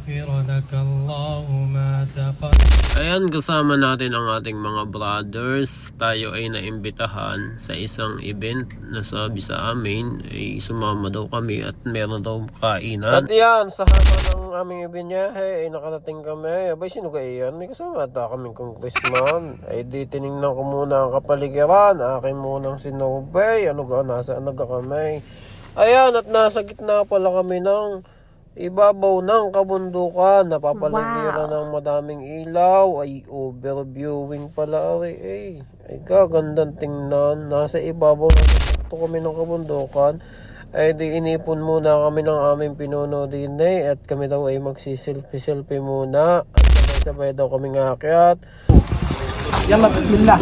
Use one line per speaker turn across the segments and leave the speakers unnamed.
يغفر لك الله ما تقدم.
Ayan, kasama natin ang ating mga brothers. Tayo ay naimbitahan sa isang event na sabi sa amin ay sumama daw kami at meron daw kainan. At yan, sa haba ng aming ibinyahe ay nakarating kami. Abay, sino kayo yan? May kasama ata kaming congressman. Ay di tinignan ko muna ang kapaligiran. Akin munang sinubay. Ano ga, nasaan na kami? Ayan, at nasa gitna pala kami ng ibabaw ng kabundukan, napapaligiran ng madaming ilaw, ay overviewing pala ay kagandang tingnan. Nasa ibabaw na kami ng kabundukan, ay di inipon muna kami ng aming pinuno din at kami daw ay magsiselfie muna at sabay daw kaming aakyat.
يلا بسم الله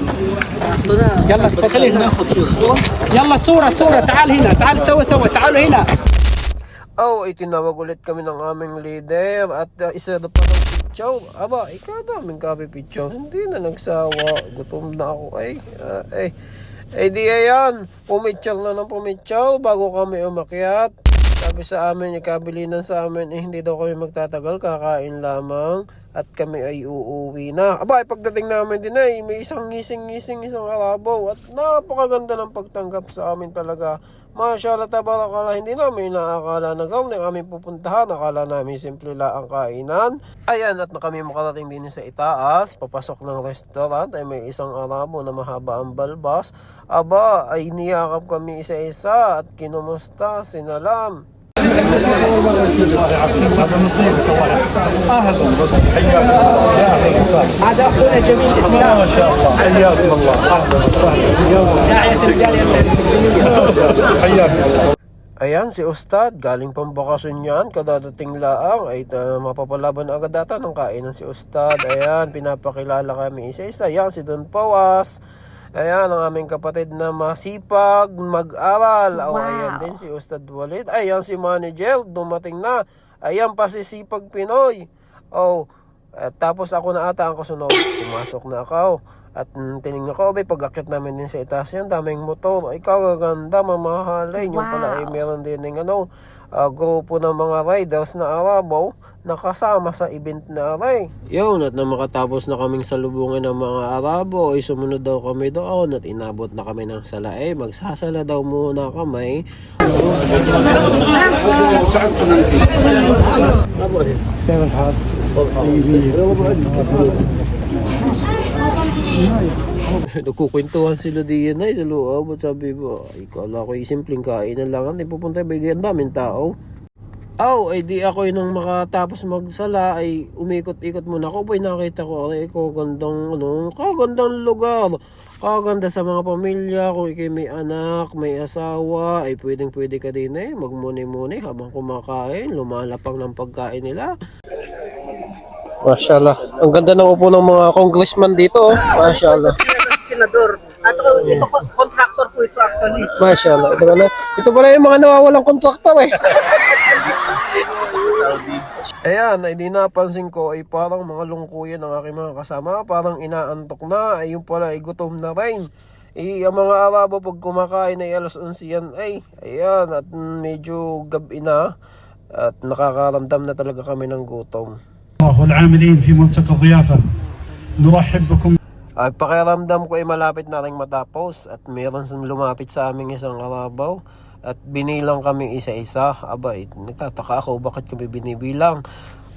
يلا خلينا ناخذ صورة يلا صورة تعال هنا تعال سوا تعالوا هنا.
Ay tinawag ulit kami ng aming leader at isa na pa ng picture. Aba, ikadaming copy picture. Hindi na nagsawa. Gutom na ako di ayan. Pumicture na ng pumicture bago kami umakyat. Sabi sa amin, ikabilinan sa amin, hindi daw kami magtatagal, kakain lamang at kami ay uuwi na. Aba, pagdating namin din ay may isang ngising-ngising, isang Arabo at napakaganda ng pagtanggap sa amin talaga. Mashallah, tabarakallah, hindi namin inaakala na gawin ang aming pupuntahan. Akala namin simple lang ang kainan. Ayan, at na kami makarating din sa itaas. Papasok ng restaurant ay may isang Arabo na mahaba ang balbas. Aba, ay niyakap kami isa-isa at kinumusta, sinalam.
هذا اخونا جميل اسمه ما شاء الله حياكم الله اهلا وسهلا.
Ayan, si Ustad, galing pang bakasyon yan, kadadating laang, ay mapapalaban na agad data ng kainan si Ustad. Ayan, pinapakilala kami isa-isa. Ayan, si Don Pawas. Ayan, ang aming kapatid na masipag mag-aral. Wow. Ayan din si Ustad Walid. Ayan, si Manager, dumating na. Ayan pa si Sipag Pinoy. Tapos ako na ata ang kasunod. Pumasok na ako. At tinignan ko, pag-akit namin din sa itaas yan, daming motor. Ay, kagaganda, mamahalay. Yung pala ay meron din ng grupo ng mga riders na Arabo na kasama sa event na aray. Yun, at na makatapos na kaming salubungin ng mga Arabo, ay sumunod daw kami doon at inabot na kami ng sala. Magsasala daw muna kami. Nagkukwentuhan sila diyan sa loob at sabi ko, kala ko simpleng kain na lang, hindi pupunta bigyan daming tao. Ay di ako nang makatapos magsala ay umikot-ikot muna ako. Nakita ko kagandang lugar, kaganda sa mga pamilya. Kung ikay may anak, may asawa, ay pwede ka din magmuni-muni habang kumakain, lumalapang ng pagkain nila. Mashallah, ang ganda ng upo ng mga congressman dito. Mashallah.
Senador. Ito contractor po ito actually.
Mashallah. Ito pala yung mga nawawalang kontraktor Ayan, ay di napansin ko ay parang mga lungkuyan ng aking mga kasama. Parang inaantok na. Ay yung pala ay gutom na rin. Ang mga Arabo pag kumakain ay alas 11 yan ayan, at medyo gabi na. At nakakaramdam na talaga kami ng gutom.
والعاملين في ملتقى الضيافة نرحب بكم.
Ay pakiramdam ko ay malapit na rin matapos at meron lumapit sa aming isang Arabaw at binilang kami isa-isa. Nagtataka ako bakit kami binibilang.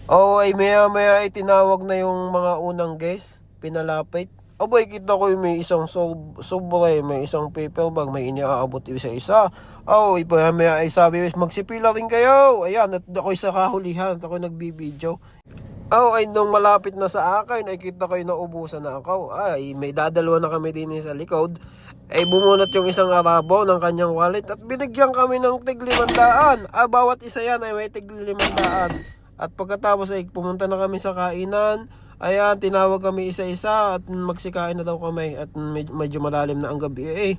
Ay maya ay tinawag na yung mga unang guest, pinalapit. Kita ko yung may isang sobre, may isang paper bag, may iniaabot isa-isa. Maya ay sabi, magsipila rin kayo. Ayan, at ako'y sa kahulihan, ako'y nagbibideo. Nung malapit na sa akin, ay kita ko yung naubusan na ako. May dadalawa na kami din sa likod. Bumunot yung isang Arabo ng kanyang wallet at binigyan kami ng tig-500. Bawat isa yan ay may tig-500. At pagkatapos ay pumunta na kami sa kainan. Ayan, tinawag kami isa-isa at magsikain na daw kami. At medyo malalim na ang gabi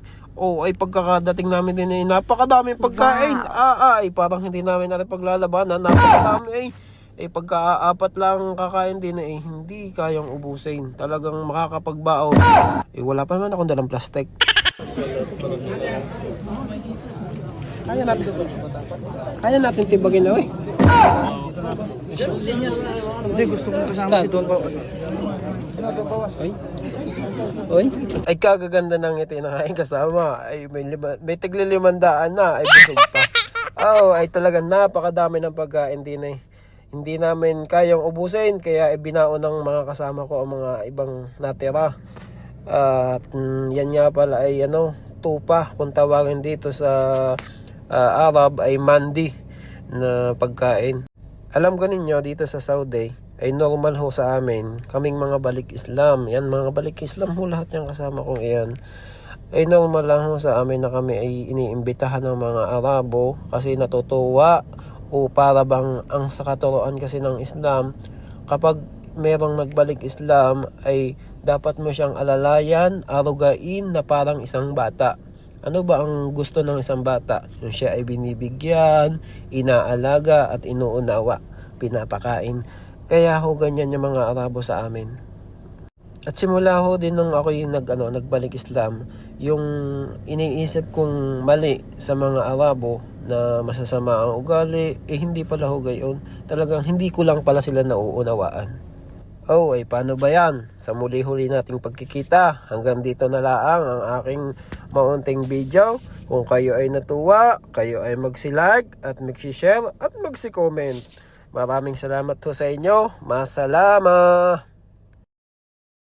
pagkakadating namin din napakadaming pagkain. Parang hindi namin natin paglalabanan. Napakadami pagka-apat lang kakain din hindi kayang ubusin. Talagang makakapagbaon. Wala pa naman akong dalang plastic. Kaya natin tibagin
Hindi, gusto ko kasama si Don.
Oy, ay kagaganda ng ngiti ng aking kasama. Ay may tigli-500 na, ay busog pa. Ay talagang napakadami ng pagkain din eh. Hindi namin kayang ubusin, kaya ibinaon ng mga kasama ko ang mga ibang natira. At yan nga pala ay tupa, kung tawagin dito sa Arab ay mandi na pagkain. Alam ko ninyo, dito sa Saudi ay normal ho sa amin, kaming mga balik Islam, yan mga balik Islam ho, lahat yung kasama kong iyan, ay normal lang ho sa amin na kami ay iniimbitahan ng mga Arabo kasi natutuwa o para bang ang sa katuruan kasi ng Islam, kapag merong nagbalik Islam ay dapat mo siyang alalayan, arugain na parang isang bata. Ano ba ang gusto ng isang bata? Yung siya ay binibigyan, inaalaga at inuunawa, pinapakain. Kaya ho ganyan yung mga Arabo sa amin. At simula ho din nung ako yung nagbalik Islam, yung iniisip kong mali sa mga Arabo na masasama ang ugali, hindi pala ho gayon. Talagang hindi ko lang pala sila nauunawaan. Ay paano ba yan? Sa muli-huli nating pagkikita, hanggang dito na laang ang aking maunting video. Kung kayo ay natuwa, kayo ay magsi-like at magsi-share at magsi-comment. Maraming salamat ho sa inyo. Masalama!